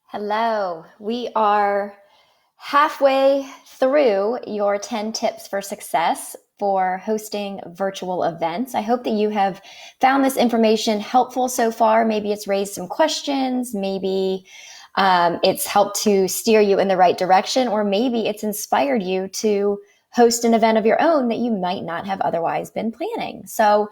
Hello. We are halfway through your 10 tips for success for hosting virtual events. I hope that you have found this information helpful so far. Maybe it's raised some questions. Maybe it's helped to steer you in the right direction, or maybe it's inspired you to host an event of your own that you might not have otherwise been planning. So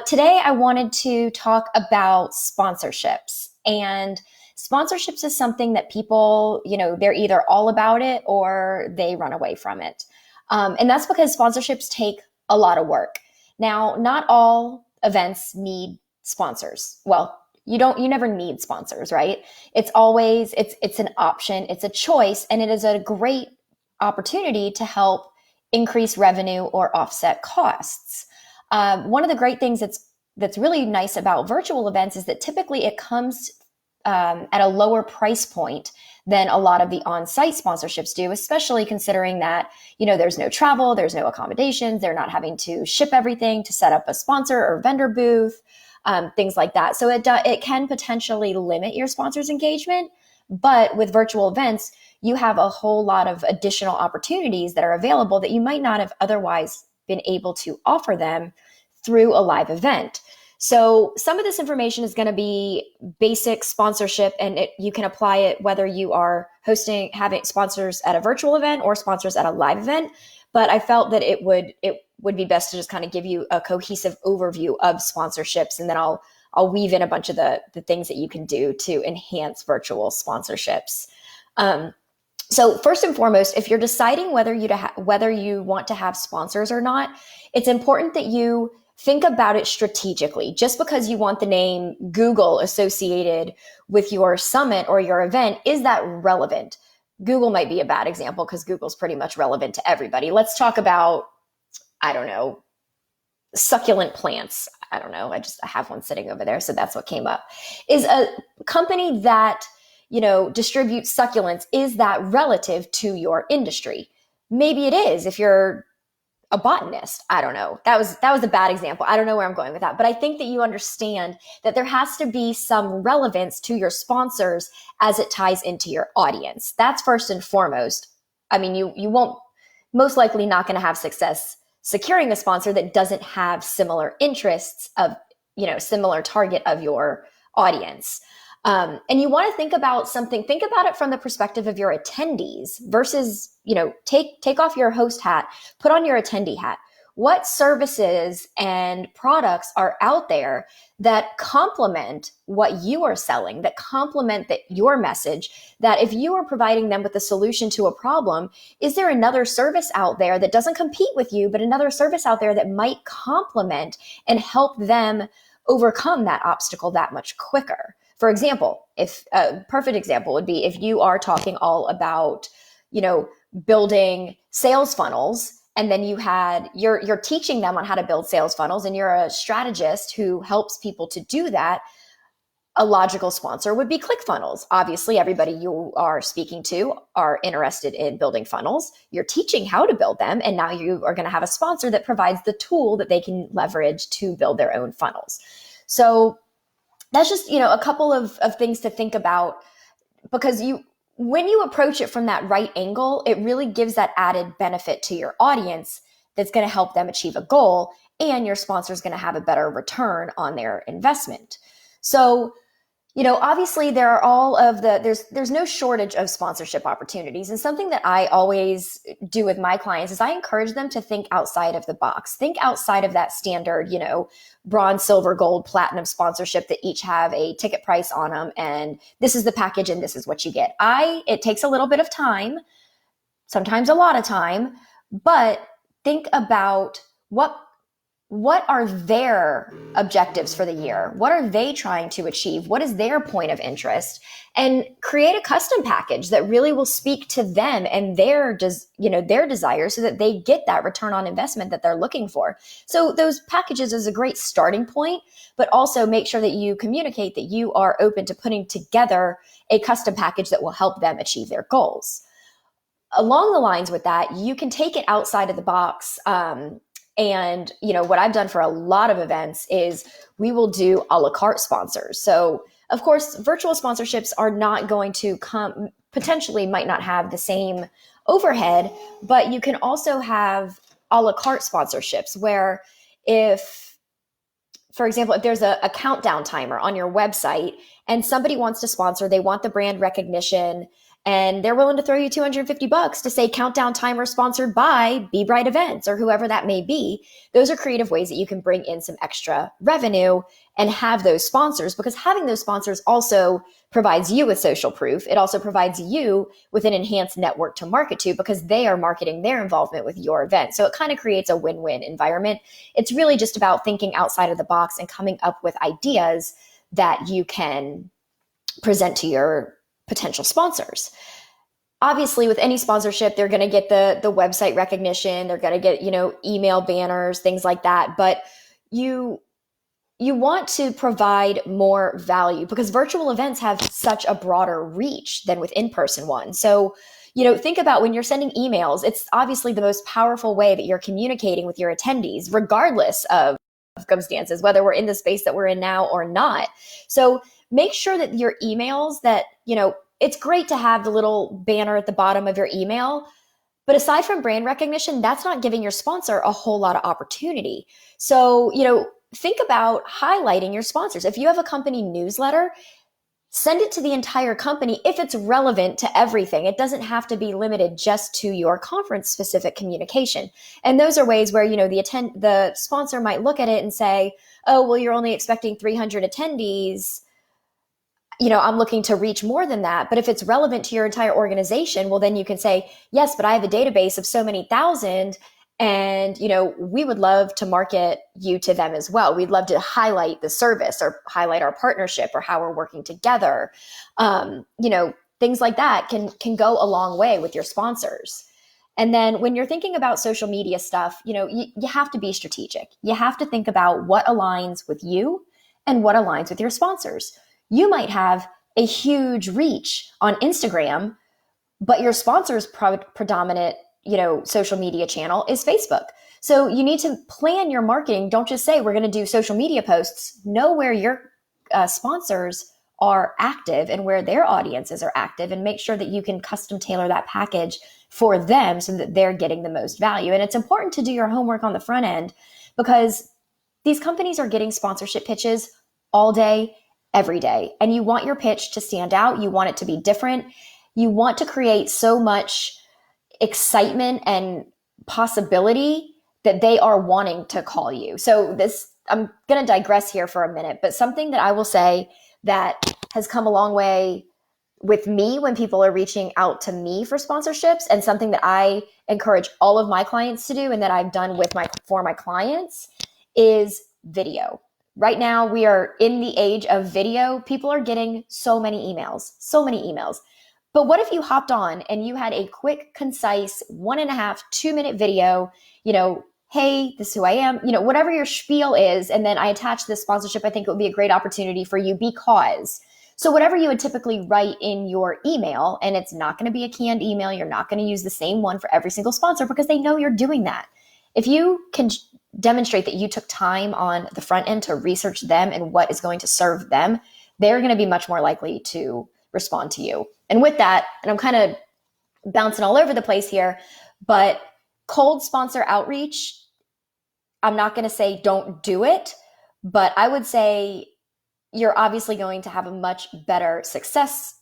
today I wanted to talk about sponsorships. And sponsorships is something that people, they're either all about it or they run away from it. And that's because sponsorships take a lot of work. Now, not all events need sponsors. Well, you never need sponsors, right? It's an option, it's a choice, and it is a great opportunity to help increase revenue or offset costs. One of the great things that's really nice about virtual events is that typically it comes at a lower price point than a lot of the on-site sponsorships do, especially considering that, there's no travel, there's no accommodations, they're not having to ship everything to set up a sponsor or vendor booth, things like that. So it can potentially limit your sponsor's engagement. But with virtual events, you have a whole lot of additional opportunities that are available that you might not have otherwise been able to offer them through a live event. So some of this information is going to be basic sponsorship, and you can apply it whether you are having sponsors at a virtual event or sponsors at a live event. But I felt that it would be best to just kind of give you a cohesive overview of sponsorships, and then I'll weave in a bunch of the things that you can do to enhance virtual sponsorships. So first and foremost, if you're deciding whether you want to have sponsors or not, it's important that you think about it strategically. Just because you want the name Google associated with your summit or your event, is that relevant? Google might be a bad example because Google's pretty much relevant to everybody. Let's talk about, I don't know, succulent plants. I don't know. I have one sitting over there. So that's what came up. Is a company that, distributes succulents, is that relative to your industry? Maybe it is if you're a botanist. I don't know. That was a bad example. I don't know where I'm going with that, but I think that you understand that there has to be some relevance to your sponsors as it ties into your audience. That's first and foremost. I mean, you won't, most likely not going to have success securing a sponsor that doesn't have similar interests of, similar target of your audience. And you want to think about it from the perspective of your attendees versus, take off your host hat, put on your attendee hat. What services and products are out there that complement what you are selling, that complement your message, that if you are providing them with a solution to a problem, is there another service out there that doesn't compete with you, but another service out there that might complement and help them overcome that obstacle that much quicker? For example, if a perfect example would be if you are talking all about, building sales funnels, and then you're teaching them on how to build sales funnels, and you're a strategist who helps people to do that. A logical sponsor would be ClickFunnels. Obviously, everybody you are speaking to are interested in building funnels. You're teaching how to build them, and now you are going to have a sponsor that provides the tool that they can leverage to build their own funnels. So that's just, a couple of things to think about, because when you approach it from that right angle, it really gives that added benefit to your audience that's going to help them achieve a goal, and your sponsor is going to have a better return on their investment. So, obviously there are there's no shortage of sponsorship opportunities. And something that I always do with my clients is I encourage them to think outside of the box, think outside of that standard, bronze, silver, gold, platinum sponsorship that each have a ticket price on them. And this is the package and this is what you get. It takes a little bit of time, sometimes a lot of time, but think about what are their objectives for the year? What are they trying to achieve? What is their point of interest? And create a custom package that really will speak to them and their desires, so that they get that return on investment that they're looking for. So those packages is a great starting point, but also make sure that you communicate that you are open to putting together a custom package that will help them achieve their goals. Along the lines with that, you can take it outside of the box. And, what I've done for a lot of events is we will do a la carte sponsors. So Of course, virtual sponsorships are not going to come, potentially might not have the same overhead, but you can also have a la carte sponsorships where if, for example, if there's a countdown timer on your website and somebody wants to sponsor, they want the brand recognition, and they're willing to throw you $250 to say countdown timer sponsored by Be Bright Events or whoever that may be. Those are creative ways that you can bring in some extra revenue and have those sponsors, because having those sponsors also provides you with social proof. It also provides you with an enhanced network to market to, because they are marketing their involvement with your event. So it kind of creates a win-win environment. It's really just about thinking outside of the box and coming up with ideas that you can present to your potential sponsors. Obviously, with any sponsorship, they're going to get the website recognition, they're going to get, email banners, things like that. But you want to provide more value, because virtual events have such a broader reach than with in-person ones. So, think about when you're sending emails, it's obviously the most powerful way that you're communicating with your attendees, regardless of circumstances, whether we're in the space that we're in now or not. So make sure that your emails that, it's great to have the little banner at the bottom of your email, but aside from brand recognition, that's not giving your sponsor a whole lot of opportunity. So, think about highlighting your sponsors. If you have a company newsletter, send it to the entire company if it's relevant to everything. It doesn't have to be limited just to your conference specific communication. And those are ways where, the sponsor might look at it and say, oh, well, you're only expecting 300 attendees. I'm looking to reach more than that. But if it's relevant to your entire organization, well, then you can say, yes, but I have a database of so many thousand, and, we would love to market you to them as well. We'd love to highlight the service or highlight our partnership or how we're working together. Things like that can go a long way with your sponsors. And then when you're thinking about social media stuff, you have to be strategic. You have to think about what aligns with you and what aligns with your sponsors. You might have a huge reach on Instagram, but your sponsor's predominant, social media channel is Facebook. So you need to plan your marketing. Don't just say, we're going to do social media posts. Know where your sponsors are active and where their audiences are active, and make sure that you can custom tailor that package for them so that they're getting the most value. And it's important to do your homework on the front end, because these companies are getting sponsorship pitches all day, every day. And you want your pitch to stand out. You want it to be different. You want to create so much excitement and possibility that they are wanting to call you. So I'm going to digress here for a minute, but something that I will say that has come a long way with me when people are reaching out to me for sponsorships, and something that I encourage all of my clients to do and that I've done for my clients, is video. Right now, we are in the age of video. People are getting so many emails. But what if you hopped on and you had a quick, concise 1.5, 2-minute video, hey, this is who I am, whatever your spiel is. And then I attach this sponsorship. I think it would be a great opportunity for you because. So whatever you would typically write in your email, and it's not going to be a canned email. You're not going to use the same one for every single sponsor, because they know you're doing that. If you can demonstrate that you took time on the front end to research them and what is going to serve them, they're going to be much more likely to respond to you. And with that, and I'm kind of bouncing all over the place here, but cold sponsor outreach, I'm not going to say don't do it, but I would say you're obviously going to have a much better success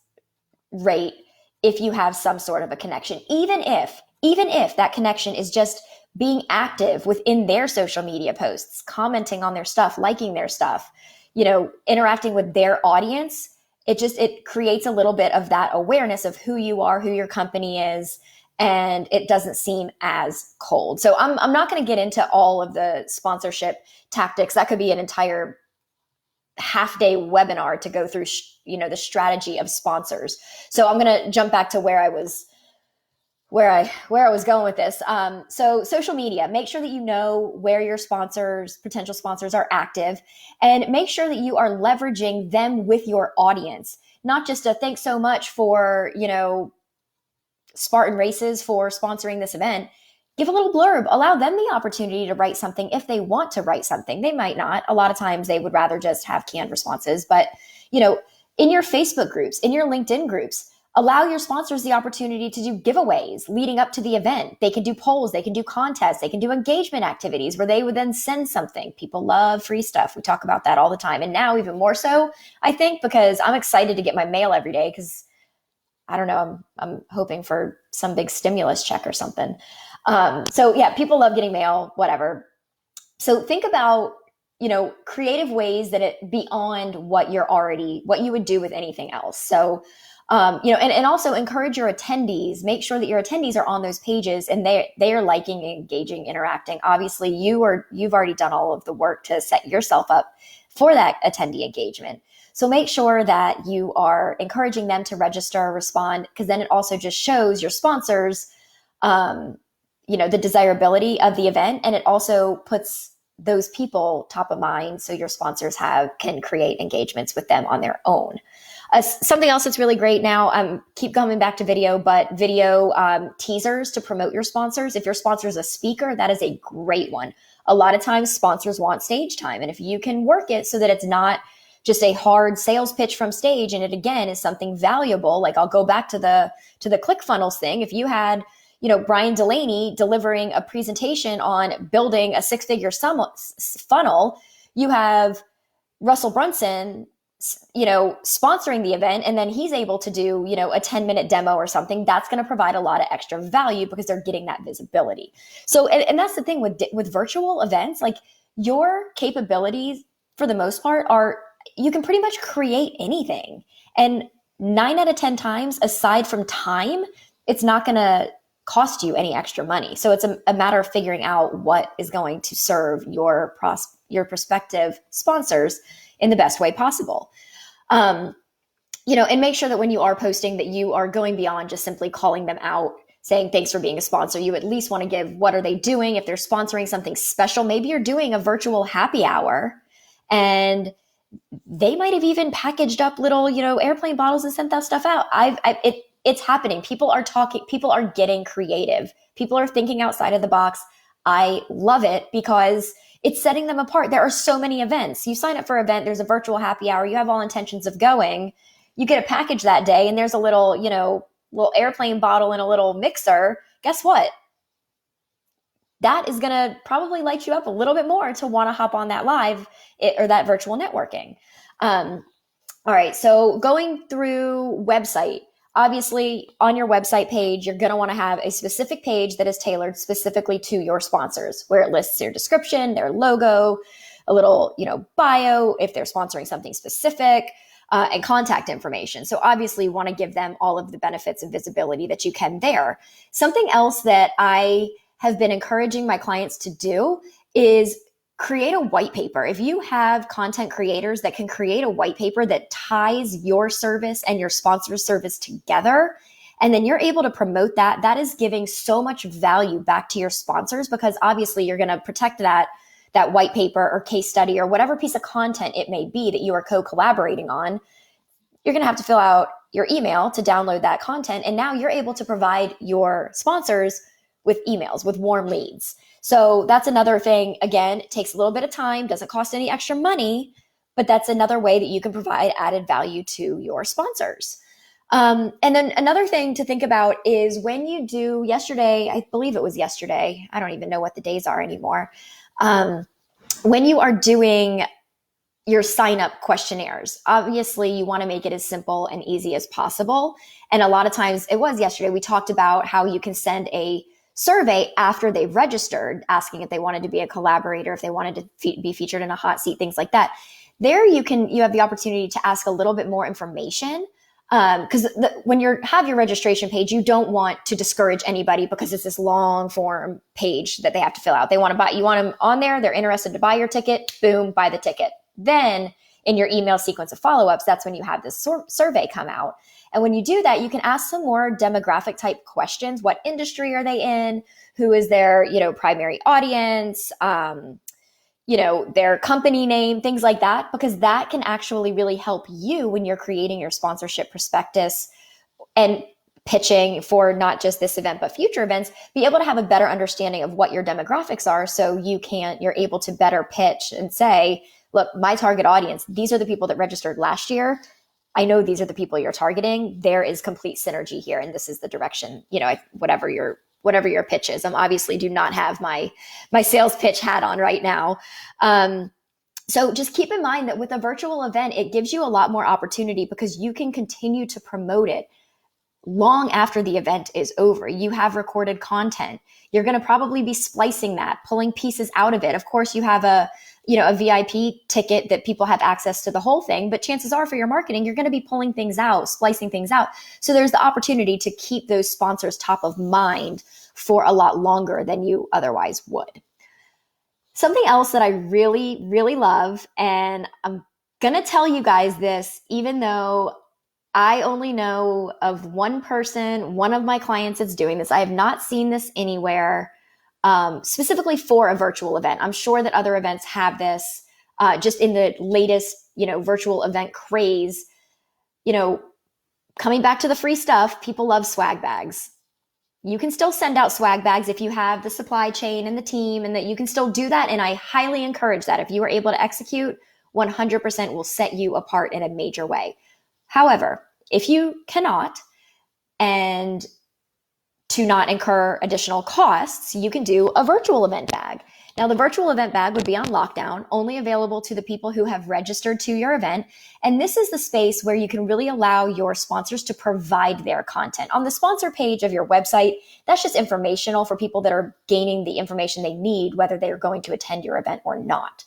rate if you have some sort of a connection, even if that connection is just being active within their social media posts, commenting on their stuff, liking their stuff, interacting with their audience. It creates a little bit of that awareness of who you are, who your company is, and it doesn't seem as cold. So I'm not going to get into all of the sponsorship tactics. That could be an entire half-day webinar to go through, the strategy of sponsors. So I'm going to jump back to where I was going with this. So social media, make sure that you know where your potential sponsors are active, and make sure that you are leveraging them with your audience, not just a thanks so much for, Spartan Races for sponsoring this event. Give a little blurb, allow them the opportunity to write something if they want to write something. They might not. A lot of times they would rather just have canned responses, but, in your Facebook groups, in your LinkedIn groups. Allow your sponsors the opportunity to do giveaways leading up to the event. They can do polls, they can do contests, they can do engagement activities where they would then send something. People love free stuff. We talk about that all the time. And now even more so, I think, because I'm excited to get my mail every day because I don't know, I'm hoping for some big stimulus check or something. So yeah, people love getting mail, whatever. So think about, creative ways that it beyond what you would do with anything else. So, and also encourage your attendees, make sure that your attendees are on those pages and they are liking, engaging, interacting. Obviously you've already done all of the work to set yourself up for that attendee engagement. So make sure that you are encouraging them to register, respond, because then it also just shows your sponsors, the desirability of the event. And it also puts those people top of mind. So your sponsors can create engagements with them on their own. Something else that's really great now, keep coming back to video, but video teasers to promote your sponsors. If your sponsor is a speaker, that is a great one. A lot of times sponsors want stage time. And if you can work it so that it's not just a hard sales pitch from stage, and it again is something valuable, like I'll go back to the ClickFunnels thing. If you had, Brian Delaney delivering a presentation on building a six-figure funnel, you have Russell Brunson, sponsoring the event, and then he's able to do, a 10-minute demo or something. That's going to provide a lot of extra value because they're getting that visibility. So, and that's the thing with virtual events, like your capabilities for the most part you can pretty much create anything. And 9 out of 10 times, aside from time, it's not going to cost you any extra money. So it's a matter of figuring out what is going to serve your prospective sponsors in the best way possible. And make sure that when you are posting that you are going beyond just simply calling them out, saying thanks for being a sponsor. You at least want to give what are they doing. If they're sponsoring something special, maybe you're doing a virtual happy hour and they might have even packaged up little, airplane bottles and sent that stuff out. It's happening. People are talking, people are getting creative. People are thinking outside of the box. I love it because it's setting them apart. There are so many events. You sign up for an event, there's a virtual happy hour, you have all intentions of going, you get a package that day and there's a little, little airplane bottle and a little mixer. Guess what? That is going to probably light you up a little bit more to want to hop on that live or that virtual networking. All right. So going through website, obviously on your website page, you're going to want to have a specific page that is tailored specifically to your sponsors, where it lists their description, their logo, a little, bio, if they're sponsoring something specific, and contact information. So obviously you want to give them all of the benefits and visibility that you can there. Something else that I have been encouraging my clients to do is create a white paper. If you have content creators that can create a white paper that ties your service and your sponsor's service together, and then you're able to promote that, that is giving so much value back to your sponsors because obviously you're going to protect that white paper or case study or whatever piece of content it may be that you are co-collaborating on. You're going to have to fill out your email to download that content. And now you're able to provide your sponsors with emails, with warm leads. So that's another thing. Again, it takes a little bit of time, doesn't cost any extra money, but that's another way that you can provide added value to your sponsors. And then another thing to think about is when you do yesterday, I believe it was yesterday, I don't even know what the days are anymore. When you are doing your sign-up questionnaires, obviously you want to make it as simple and easy as possible. And a lot of times, it was yesterday, we talked about how you can send a survey after they've registered, asking if they wanted to be a collaborator, if they wanted to be featured in a hot seat, things like that. There you have the opportunity to ask a little bit more information. Because when you have your registration page, you don't want to discourage anybody because it's this long form page that they have to fill out. They want to buy, you want them on there, they're interested to buy your ticket, boom, buy the ticket. Then in your email sequence of follow-ups, that's when you have this survey come out. And when you do that, you can ask some more demographic type questions. What industry are they in? Who is their, primary audience? Their company name, things like that, because that can actually really help you when you're creating your sponsorship prospectus and pitching for not just this event, but future events, be able to have a better understanding of what your demographics are. So you're able to better pitch and say, look, my target audience, these are the people that registered last year. I know these are the people you're targeting. There is complete synergy here, and this is the direction, whatever your pitch is. I'm obviously do not have my sales pitch hat on right now. So just keep in mind that with a virtual event, it gives you a lot more opportunity because you can continue to promote it long after the event is over. You have recorded content. You're going to probably be splicing that, pulling pieces out of it. Of course, you have a VIP ticket that people have access to the whole thing, but chances are for your marketing, you're going to be pulling things out, splicing things out. So there's the opportunity to keep those sponsors top of mind for a lot longer than you otherwise would. Something else that I really, really love, and I'm going to tell you guys this, even though I only know of one person, one of my clients that's doing this. I have not seen this anywhere specifically for a virtual event. I'm sure that other events have this just in the latest, virtual event craze. Coming back to the free stuff, people love swag bags. You can still send out swag bags if you have the supply chain and the team, and that you can still do that. And I highly encourage that. If you are able to execute, 100% will set you apart in a major way. However, if you cannot, and to not incur additional costs, you can do a virtual event bag. Now, the virtual event bag would be on lockdown, only available to the people who have registered to your event. And this is the space where you can really allow your sponsors to provide their content. On the sponsor page of your website, that's just informational for people that are gaining the information they need, whether they are going to attend your event or not.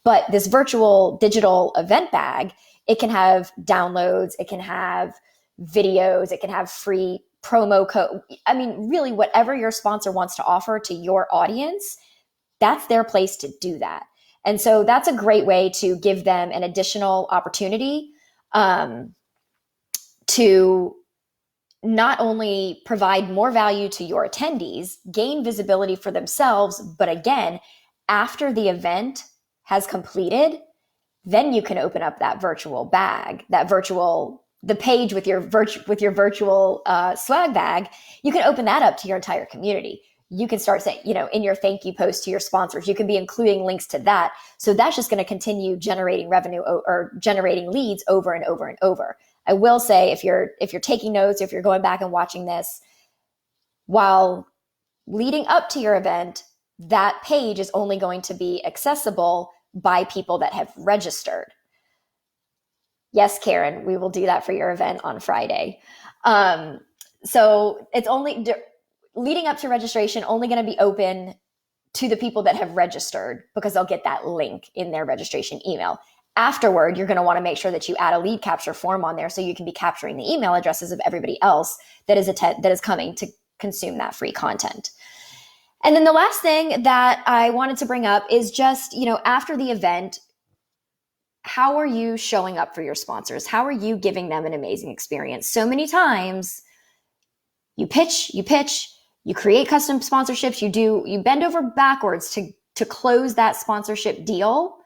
But this virtual digital event bag, it can have downloads, it can have videos, it can have free promo code. I mean, really, whatever your sponsor wants to offer to your audience, that's their place to do that. And so that's a great way to give them an additional opportunity to not only provide more value to your attendees, gain visibility for themselves, but again, after the event has completed, then you can open up that virtual bag, the page with your virtual swag bag. You can open that up to your entire community. You can start saying, in your thank you post to your sponsors, you can be including links to that. So that's just going to continue generating revenue or generating leads over and over and over. I will say, if you're taking notes, if you're going back and watching this, while leading up to your event, that page is only going to be accessible by people that have registered. Yes, Karen, we will do that for your event on Friday. So it's only leading up to registration, only going to be open to the people that have registered because they'll get that link in their registration email. Afterward, you're going to want to make sure that you add a lead capture form on there so you can be capturing the email addresses of everybody else that is coming to consume that free content. And then the last thing that I wanted to bring up is just, after the event, how are you showing up for your sponsors? How are you giving them an amazing experience? So many times you pitch, you create custom sponsorships, you bend over backwards to close that sponsorship deal.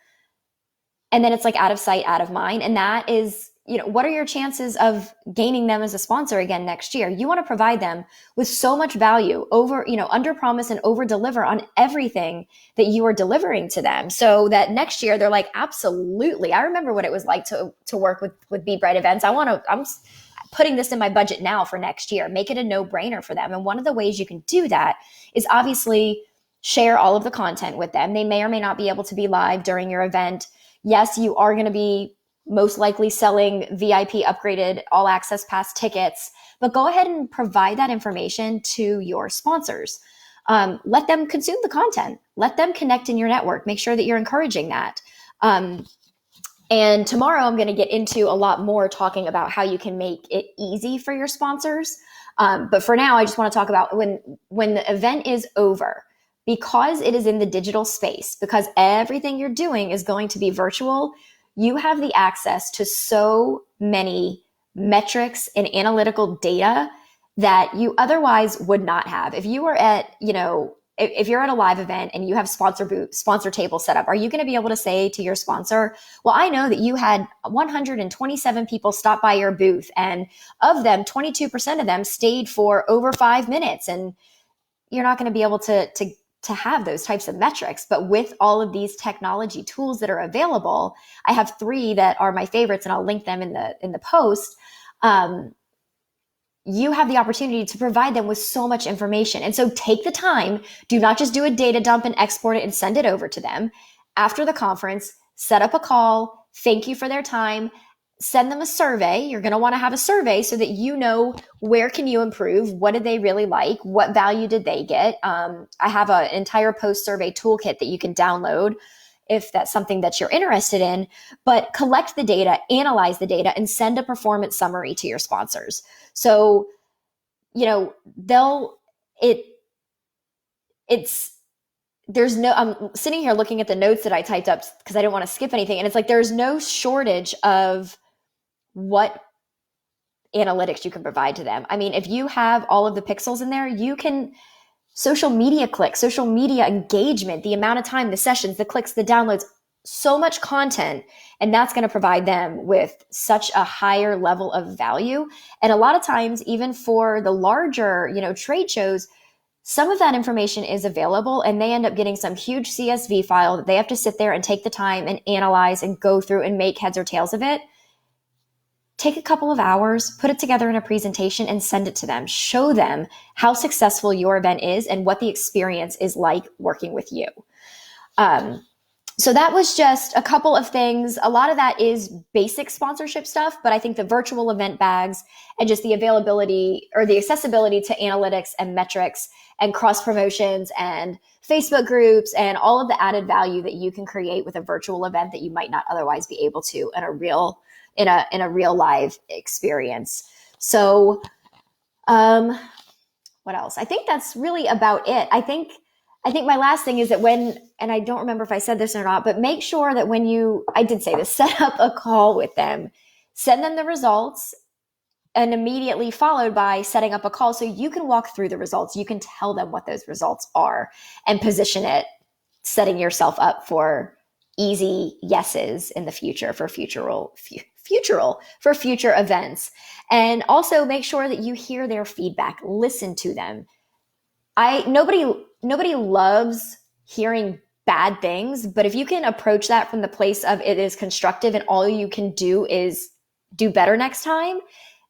And then it's like out of sight, out of mind. And that is, what are your chances of gaining them as a sponsor again next year? You want to provide them with so much value, under promise and over deliver on everything that you are delivering to them, so that next year they're like, absolutely. I remember what it was like to work with Be Bright events. I'm putting this in my budget now for next year. Make it a no-brainer for them. And one of the ways you can do that is obviously share all of the content with them. They may or may not be able to be live during your event. Yes, you are going to be most likely selling VIP upgraded all access pass tickets, but go ahead and provide that information to your sponsors. Let them consume the content. Let them connect in your network. Make sure that you're encouraging that. And tomorrow I'm going to get into a lot more talking about how you can make it easy for your sponsors. But for now, I just want to talk about when the event is over, because it is in the digital space, because everything you're doing is going to be virtual, you have the access to so many metrics and analytical data that you otherwise would not have. If you were at, if you're at a live event and you have sponsor table set up, are you going to be able to say to your sponsor, well, I know that you had 127 people stop by your booth, and of them, 22% of them stayed for over 5 minutes, and you're not going to be able to to have those types of metrics. But with all of these technology tools that are available, I have 3 that are my favorites, and I'll link them in the post. You have the opportunity to provide them with so much information. And so take the time. Do not just do a data dump and export it and send it over to them. After the conference, set up a call. Thank you for their time. Send them a survey. You're going to want to have a survey so that you know where can you improve, what did they really like, what value did they get. I have an entire post-survey toolkit that you can download if that's something that you're interested in. But collect the data, analyze the data, and send a performance summary to your sponsors. So, I'm sitting here looking at the notes that I typed up because I didn't want to skip anything. And it's like, there's no shortage of what analytics you can provide to them. I mean, if you have all of the pixels in there, you can social media clicks, social media engagement, the amount of time, the sessions, the clicks, the downloads, so much content. And that's going to provide them with such a higher level of value. And a lot of times, even for the larger, trade shows, some of that information is available, and they end up getting some huge CSV file that they have to sit there and take the time and analyze and go through and make heads or tails of it. Take a couple of hours, put it together in a presentation, and send it to them. Show them how successful your event is and what the experience is like working with you. So that was just a couple of things. A lot of that is basic sponsorship stuff, but I think the virtual event bags and just the availability or the accessibility to analytics and metrics and cross promotions and Facebook groups and all of the added value that you can create with a virtual event that you might not otherwise be able to in a real live experience. So, what else? I think that's really about it. I think my last thing is that and I don't remember if I said this or not, but make sure that I did say this, set up a call with them, send them the results, and immediately followed by setting up a call so you can walk through the results. You can tell them what those results are and position it, setting yourself up for easy yeses in the future for future events. And also make sure that you hear their feedback, listen to them. Nobody loves hearing bad things, but if you can approach that from the place of it is constructive and all you can do is do better next time,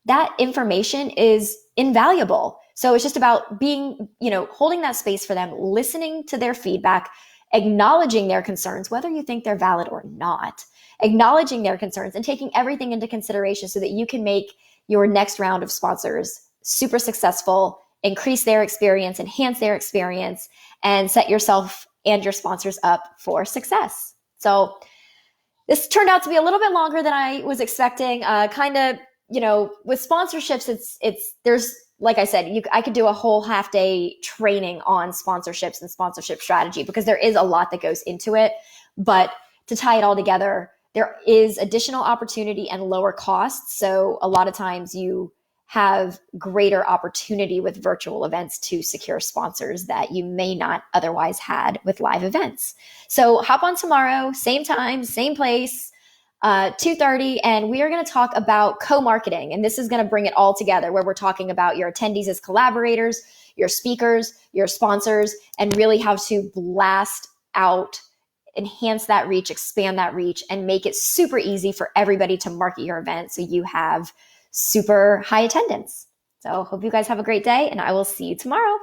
that information is invaluable. So it's just about being, holding that space for them, listening to their feedback, acknowledging their concerns, whether you think they're valid or not, acknowledging their concerns and taking everything into consideration so that you can make your next round of sponsors super successful, increase their experience, enhance their experience, and set yourself and your sponsors up for success. So this turned out to be a little bit longer than I was expecting. With sponsorships, there's, like I said, I could do a whole half day training on sponsorships and sponsorship strategy because there is a lot that goes into it. But to tie it all together, there is additional opportunity and lower costs. So a lot of times you have greater opportunity with virtual events to secure sponsors that you may not otherwise had with live events. So hop on tomorrow, same time, same place, 2:30, and we are going to talk about co-marketing. And this is going to bring it all together where we're talking about your attendees as collaborators, your speakers, your sponsors, and really how to blast out, enhance that reach, expand that reach, and make it super easy for everybody to market your event so you have super high attendance. So hope you guys have a great day, and I will see you tomorrow.